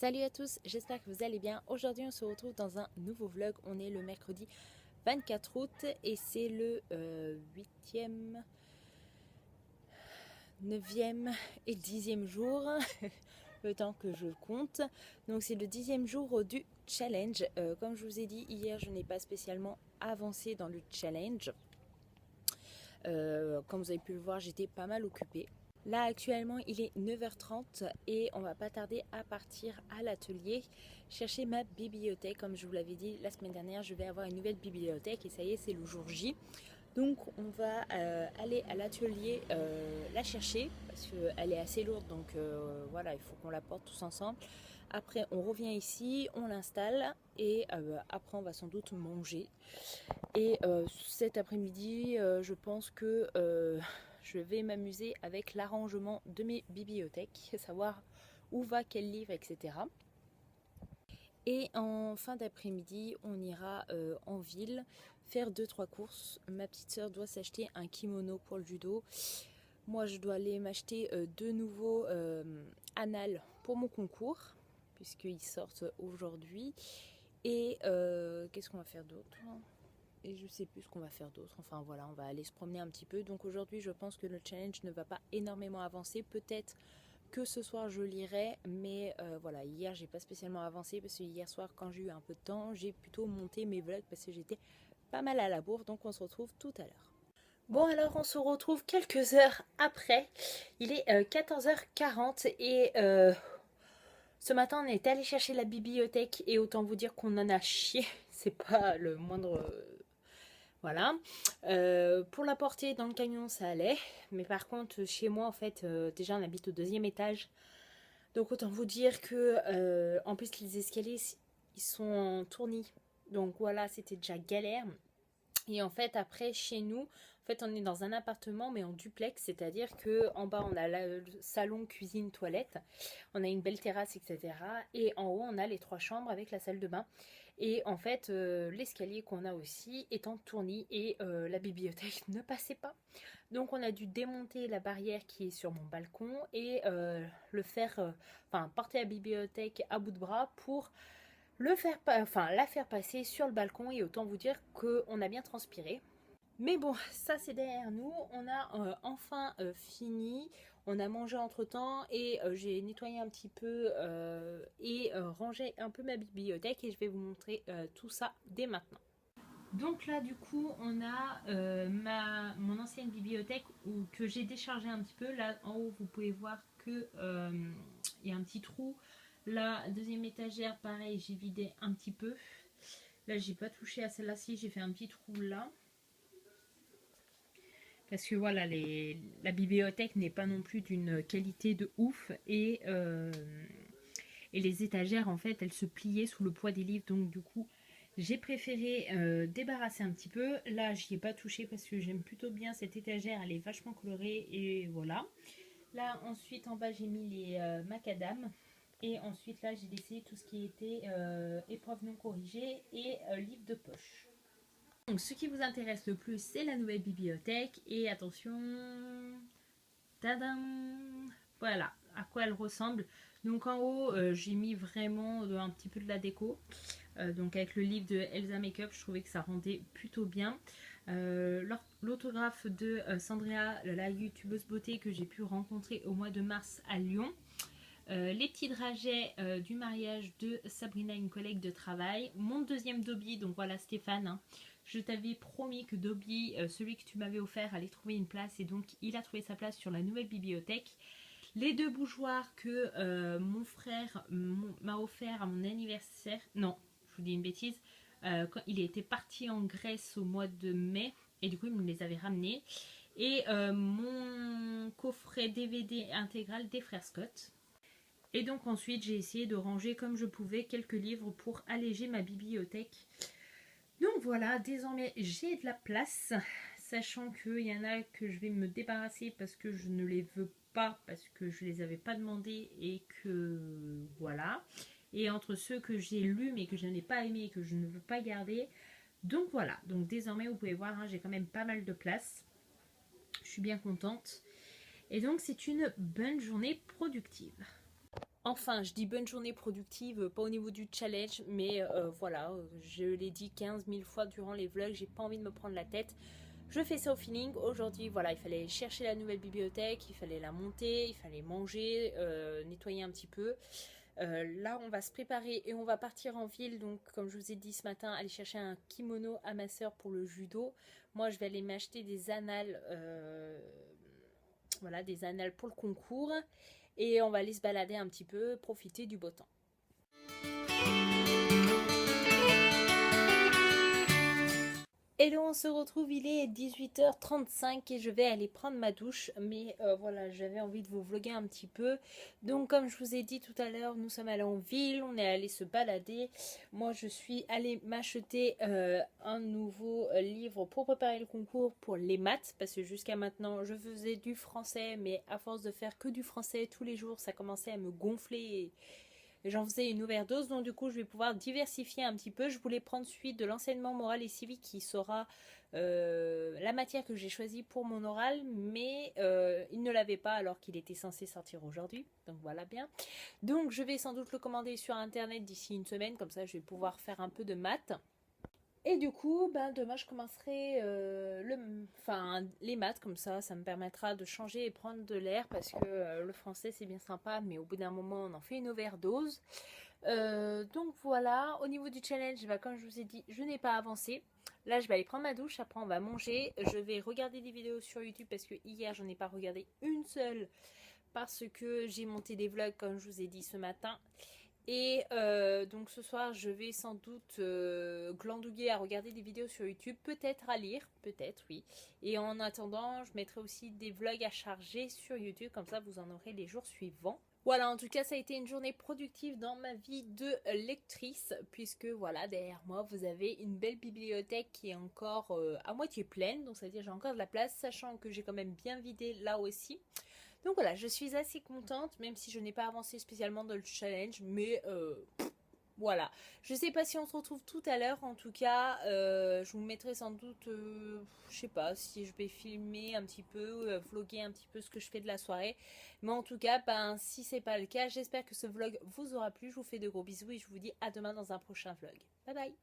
Salut à tous, j'espère que vous allez bien. Aujourd'hui on se retrouve dans un nouveau vlog. On est le mercredi 24 août et c'est le 8e, 9e et 10e jour, le temps que je compte. Donc c'est le 10e jour du challenge. Comme je vous ai dit hier, je n'ai pas spécialement avancé dans le challenge. Comme vous avez pu le voir, j'étais pas mal occupée. Là actuellement il est 9h30 et on va pas tarder à partir à l'atelier chercher ma bibliothèque. Comme je vous l'avais dit la semaine dernière, je vais avoir une nouvelle bibliothèque et ça y est, c'est le jour J. Donc on va aller à l'atelier la chercher parce qu'elle est assez lourde, donc voilà, il faut qu'on la porte tous ensemble. Après on revient ici, on l'installe et après on va sans doute manger. Et cet après-midi je pense que je vais m'amuser avec l'arrangement de mes bibliothèques, savoir où va quel livre, etc. Et en fin d'après-midi, on ira en ville faire 2-3 courses. Ma petite soeur doit s'acheter un kimono pour le judo. Moi, je dois aller m'acheter de nouveaux annales pour mon concours, puisqu'ils sortent aujourd'hui. Et qu'est-ce qu'on va faire d'autre ? Et je sais plus ce qu'on va faire d'autre. Enfin voilà, on va aller se promener un petit peu. Donc aujourd'hui, je pense que le challenge ne va pas énormément avancer. Peut-être que ce soir je lirai, mais voilà, hier j'ai pas spécialement avancé parce que hier soir, quand j'ai eu un peu de temps, j'ai plutôt monté mes vlogs parce que j'étais pas mal à la bourre. Donc on se retrouve tout à l'heure. Bon, alors on se retrouve quelques heures après. Il est 14h40 et ce matin on est allé chercher la bibliothèque et autant vous dire qu'on en a chié. C'est pas le moindre. Voilà. Pour la porter dans le camion, ça allait. Mais par contre, chez moi, en fait, déjà, on habite au 2e étage. Donc, autant vous dire que, en plus, les escaliers, ils sont en tournis. Donc, voilà, c'était déjà galère. Et en fait, après, chez nous, en fait, on est dans un appartement, mais en duplex. C'est-à-dire que en bas, on a le salon, cuisine, toilette. On a une belle terrasse, etc. Et en haut, on a les 3 chambres avec la salle de bain. Et en fait, l'escalier qu'on a aussi est en tournis et la bibliothèque ne passait pas. Donc on a dû démonter la barrière qui est sur mon balcon et porter la bibliothèque à bout de bras pour la faire passer sur le balcon. Et autant vous dire qu'on a bien transpiré. Mais bon, ça c'est derrière nous. On a enfin fini. On a mangé entre temps et j'ai nettoyé un petit peu et rangé un peu ma bibliothèque et je vais vous montrer tout ça dès maintenant. Donc là du coup on a mon ancienne bibliothèque que j'ai déchargé un petit peu. Là en haut vous pouvez voir que il y a un petit trou. La deuxième étagère pareil, j'ai vidé un petit peu. Là j'ai pas touché à celle-là-ci, j'ai fait un petit trou là. Parce que voilà, la bibliothèque n'est pas non plus d'une qualité de ouf et les étagères en fait elles se pliaient sous le poids des livres, donc du coup j'ai préféré débarrasser un petit peu. Là j'y ai pas touché parce que j'aime plutôt bien cette étagère, elle est vachement colorée et voilà. Là ensuite en bas j'ai mis les macadam et ensuite là j'ai laissé tout ce qui était épreuve non corrigée et livre de poche. Donc ce qui vous intéresse le plus, c'est la nouvelle bibliothèque. Et attention, tadam, voilà à quoi elle ressemble. Donc en haut, j'ai mis vraiment un petit peu de la déco. Donc avec le livre de Elsa Makeup, je trouvais que ça rendait plutôt bien. L'autographe de Sandrea, la youtubeuse beauté que j'ai pu rencontrer au mois de mars à Lyon. Les petits dragées du mariage de Sabrina, une collègue de travail. Mon deuxième Dobby, donc voilà Stéphane, hein. Je t'avais promis que Dobby, celui que tu m'avais offert, allait trouver une place et donc il a trouvé sa place sur la nouvelle bibliothèque. Les 2 bougeoirs que mon frère m'a offert à mon anniversaire, non, je vous dis une bêtise, quand il était parti en Grèce au mois de mai et du coup il me les avait ramenés. Et mon coffret DVD intégral des frères Scott. Et donc ensuite j'ai essayé de ranger comme je pouvais quelques livres pour alléger ma bibliothèque. Donc voilà, désormais j'ai de la place, sachant qu'il y en a que je vais me débarrasser parce que je ne les veux pas, parce que je ne les avais pas demandés et que voilà. Et entre ceux que j'ai lus mais que je n'ai pas aimés et que je ne veux pas garder. Donc voilà, donc désormais vous pouvez voir, hein, j'ai quand même pas mal de place. Je suis bien contente. Et donc c'est une bonne journée productive. Enfin, je dis bonne journée productive, pas au niveau du challenge, mais voilà, je l'ai dit 15 000 fois durant les vlogs, j'ai pas envie de me prendre la tête. Je fais ça au feeling. Aujourd'hui, voilà, il fallait chercher la nouvelle bibliothèque, il fallait la monter, il fallait manger, nettoyer un petit peu. Là, on va se préparer et on va partir en ville. Donc, comme je vous ai dit ce matin, aller chercher un kimono à ma soeur pour le judo. Moi, je vais aller m'acheter des annales, voilà, des annales pour le concours. Et on va aller se balader un petit peu, profiter du beau temps. Hello, on se retrouve, il est 18h35 et je vais aller prendre ma douche, mais voilà, j'avais envie de vous vlogger un petit peu. Donc comme je vous ai dit tout à l'heure, nous sommes allés en ville, on est allé se balader. Moi je suis allée m'acheter un nouveau livre pour préparer le concours pour les maths, parce que jusqu'à maintenant je faisais du français, mais à force de faire que du français tous les jours, ça commençait à me gonfler. J'en faisais une overdose, donc du coup je vais pouvoir diversifier un petit peu. Je voulais prendre suite de l'enseignement moral et civique qui sera la matière que j'ai choisie pour mon oral, mais il ne l'avait pas alors qu'il était censé sortir aujourd'hui, donc voilà bien. Donc je vais sans doute le commander sur internet d'ici une semaine, comme ça je vais pouvoir faire un peu de maths. Et du coup, ben, demain je commencerai les maths, comme ça me permettra de changer et prendre de l'air parce que le français c'est bien sympa, mais au bout d'un moment on en fait une overdose. Donc voilà, au niveau du challenge, ben, comme je vous ai dit, je n'ai pas avancé. Là je vais aller prendre ma douche, après on va manger. Je vais regarder des vidéos sur YouTube parce que hier j'en ai pas regardé une seule parce que j'ai monté des vlogs comme je vous ai dit ce matin. Et donc ce soir, je vais sans doute glandouiller à regarder des vidéos sur YouTube, peut-être à lire, peut-être oui. Et en attendant, je mettrai aussi des vlogs à charger sur YouTube, comme ça vous en aurez les jours suivants. Voilà, en tout cas, ça a été une journée productive dans ma vie de lectrice, puisque voilà, derrière moi, vous avez une belle bibliothèque qui est encore à moitié pleine, donc ça veut dire j'ai encore de la place, sachant que j'ai quand même bien vidé là aussi. Donc voilà, je suis assez contente, même si je n'ai pas avancé spécialement dans le challenge, mais voilà. Je sais pas si on se retrouve tout à l'heure, en tout cas, je vous mettrai sans doute, je sais pas si je vais filmer un petit peu, vlogger un petit peu ce que je fais de la soirée. Mais en tout cas, ben, si c'est pas le cas, j'espère que ce vlog vous aura plu. Je vous fais de gros bisous et je vous dis à demain dans un prochain vlog. Bye bye!